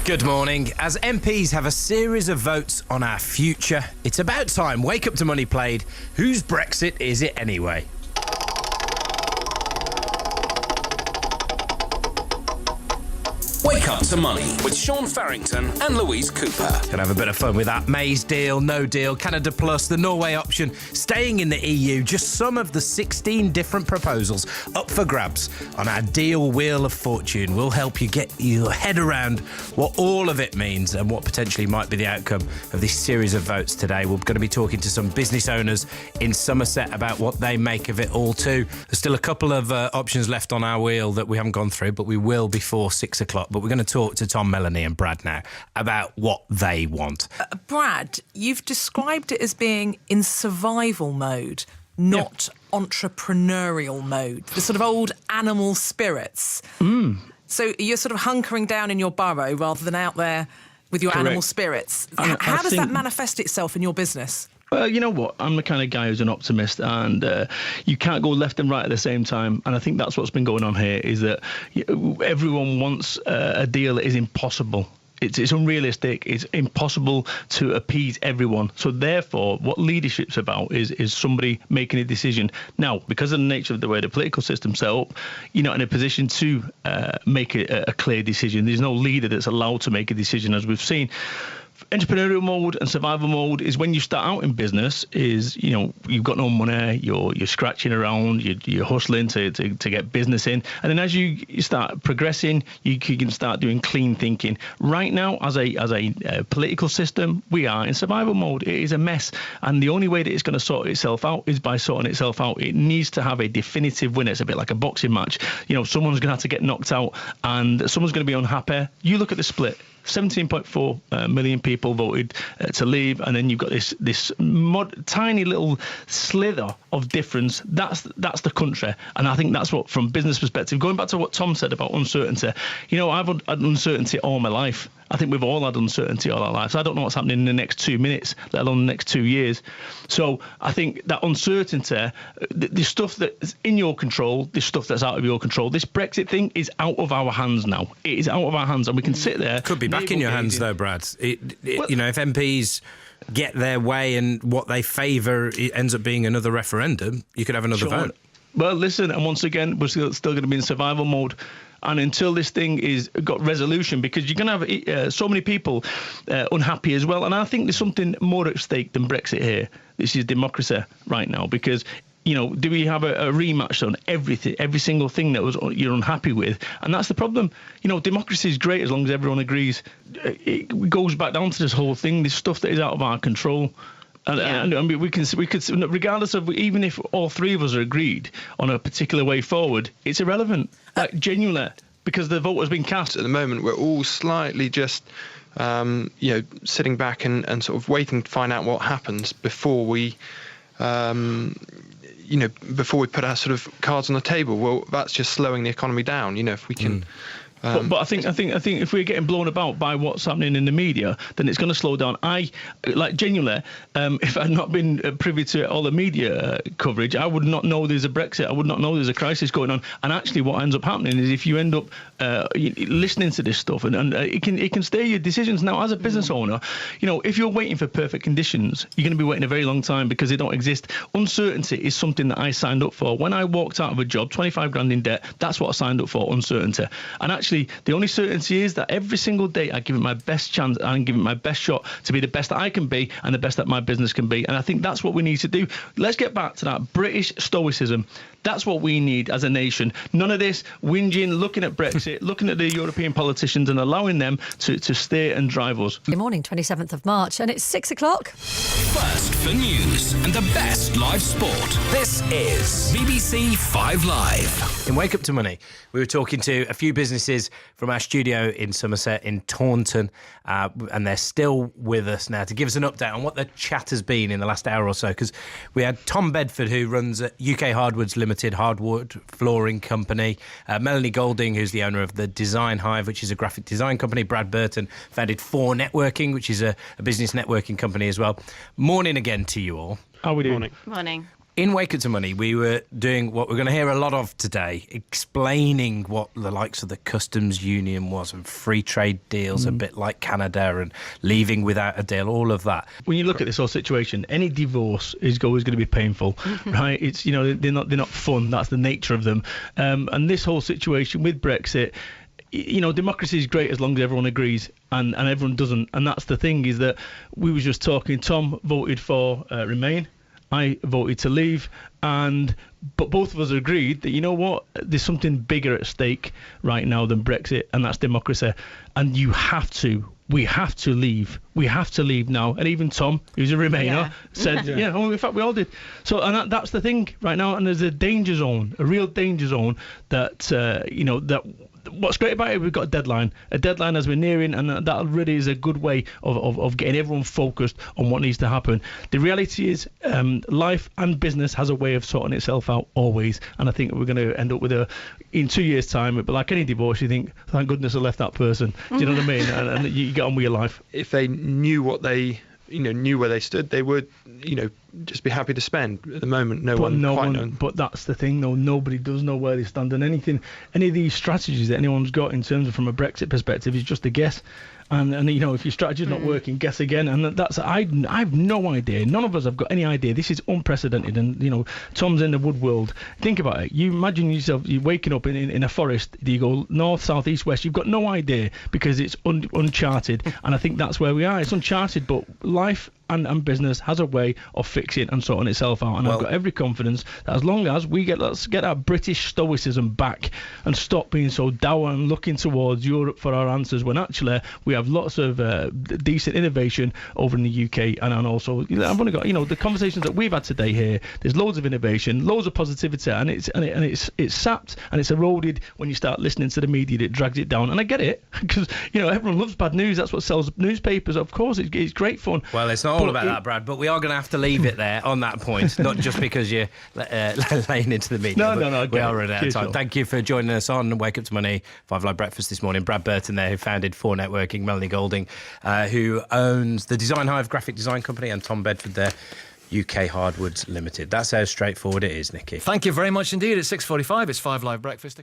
Good morning. As MPs have a series of votes on our future, it's about time Wake Up to Money played Whose Brexit Is It Anyway? Wake Up to Money with Sean Farrington and Louise Cooper. Gonna have a bit of fun with that. May's deal, no deal, Canada Plus, the Norway option, staying in the EU. Just some of the 16 different proposals up for grabs on our deal Wheel of Fortune. We'll help you get your head around what all of it means and what potentially might be the outcome of this series of votes today. We're going to be talking to some business owners in Somerset about what they make of it all too. There's still a couple of options left on our wheel that we haven't gone through, but we will before 6 o'clock. But we're going to talk to Tom, Melanie and Brad now about what they want. Brad, you've described it as being in survival mode, not entrepreneurial mode, the sort of old animal spirits. So you're sort of hunkering down in your burrow rather than out there with your animal spirits. How does that manifest itself in your business? Well, you know what? I'm the kind of guy who's an optimist, and you can't go left and right at the same time. And I think that's what's been going on here, is that everyone wants a deal that is impossible. It's unrealistic. It's impossible to appease everyone. So therefore, what leadership's about is somebody making a decision. Now, because of the nature of the way the political system's set up, you're not in a position to make a clear decision. There's no leader that's allowed to make a decision, as we've seen. Entrepreneurial mode and survival mode is when you start out in business, is, you know, you've got no money, you're scratching around, you're hustling to get business in, and then as you start progressing, you can start doing clean thinking. Right now, as a political system, we are in survival mode. It is a mess, and the only way that it's going to sort itself out is by sorting itself out. It needs to have a definitive winner. It's a bit like a boxing match. You know, someone's going to have to get knocked out, and someone's going to be unhappy. You look at the split. 17.4 million people voted to leave, and then you've got this tiny little slither of difference. That's the country, and I think that's what, from business perspective, going back to what Tom said about uncertainty, you know, I've had uncertainty all my life. I think we've all had uncertainty all our lives. I don't know what's happening in the next 2 minutes, let alone the next 2 years. So I think that uncertainty, the stuff that's in your control, the stuff that's out of your control, this Brexit thing is out of our hands now. It is out of our hands, and we can sit there. Could be back in your hands, though, Brad. You know, if MPs get their way and what they favour ends up being another referendum, you could have another vote. Well, listen, and once again, we're still going to be in survival mode. And until this thing is got resolution, because you're going to have so many people unhappy as well. And I think there's something more at stake than Brexit here. This is democracy right now, because, you know, do we have a rematch on everything, every single thing that you're unhappy with? And that's the problem. You know, democracy is great as long as everyone agrees. It goes back down to this whole thing, this stuff that is out of our control. And I mean, we could, regardless of, even if all three of us are agreed on a particular way forward, it's irrelevant, like, genuinely, because the vote has been cast. At the moment, we're all slightly just, sitting back and sort of waiting to find out what happens before we, before we put our sort of cards on the table. Well, that's just slowing the economy down. You know, if we can. But I think if we're getting blown about by what's happening in the media, then it's going to slow down. Genuinely, if I'd not been privy to all the media coverage, I would not know there's a Brexit. I would not know there's a crisis going on. And actually, what ends up happening is, if you end up listening to this stuff, and it can steer your decisions. Now, as a business owner, you know, if you're waiting for perfect conditions, you're going to be waiting a very long time, because they don't exist. Uncertainty is something that I signed up for. When I walked out of a job, 25 grand in debt, that's what I signed up for, uncertainty. And actually, the only certainty is that every single day I give it my best chance and give it my best shot to be the best that I can be and the best that my business can be. And I think that's what we need to do. Let's get back to that British stoicism. That's what we need as a nation. None of this whinging, looking at Brexit, looking at the European politicians and allowing them to steer and drive us. Good morning, 27th of March, and it's 6 o'clock. First for news and the best live sport. This is BBC 5 Live. In Wake Up to Money, we were talking to a few businesses from our studio in Somerset, in Taunton, and they're still with us now to give us an update on what the chat has been in the last hour or so, because we had Tom Bedford, who runs UK Hardwoods Limited hardwood flooring company, Melanie Golding, who's the owner of the Design Hive, which is a graphic design company, Brad Burton founded 4 Networking, which is a business networking company as well. Morning again to you all. How are we doing? Morning. In Wake Up to Money, we were doing what we're going to hear a lot of today, explaining what the likes of the customs union was and free trade deals, a bit like Canada, and leaving without a deal, all of that. When you look at this whole situation, any divorce is always going to be painful, right? It's, you know, they're not fun. That's the nature of them. And this whole situation with Brexit, you know, democracy is great as long as everyone agrees, and everyone doesn't. And that's the thing, is that we were just talking. Tom voted for Remain. I voted to leave, but both of us agreed that, you know what, there's something bigger at stake right now than Brexit, and that's democracy. And we have to leave. We have to leave now. And even Tom, who's a Remainer, said, in fact, we all did. So, and that's the thing right now. And there's a danger zone, a real danger zone that, what's great about it, we've got a deadline as we're nearing, and that really is a good way of getting everyone focused on what needs to happen. The reality is, life and business has a way of sorting itself out always, and I think we're going to end up with in 2 years' time, but like any divorce, you think, thank goodness I left that person. Do you know what I mean? And you get on with your life. If they knew what they knew where they stood, they would, just be happy to spend. At the moment, no one knows. But that's the thing, though. Nobody does know where they stand, and any of these strategies that anyone's got in terms of from a Brexit perspective is just a guess. And if your strategy's not working, guess again. And that's I've no idea. None of us have got any idea. This is unprecedented. And Tom's in the wood world. Think about it. You imagine yourself, you're waking up in a forest. Do you go north, south, east, west? You've got no idea, because it's uncharted. And I think that's where we are. It's uncharted, but life and business has a way of fixing and sorting itself out. And I've got every confidence that as long as let's get our British stoicism back and stop being so dour and looking towards Europe for our answers, when actually we have lots of decent innovation over in the UK. And also, I've only got, the conversations that we've had today here, there's loads of innovation, loads of positivity, and it's sapped and it's eroded when you start listening to the media that drags it down. And I get it, because everyone loves bad news. That's what sells newspapers. Of course, it's great fun. Well, it's not all about that, Brad, but we are going to have to leave it there on that point, not just because you're laying into the media. No, we are running out of time. Sure. Thank you for joining us on Wake Up to Money, 5 Live Breakfast this morning. Brad Burton there, who founded 4 Networking, Melanie Golding, who owns the Design Hive graphic design company, and Tom Bedford there, UK Hardwoods Limited. That's how straightforward it is, Nicky. Thank you very much indeed. It's 6:45. It's 5 Live Breakfast.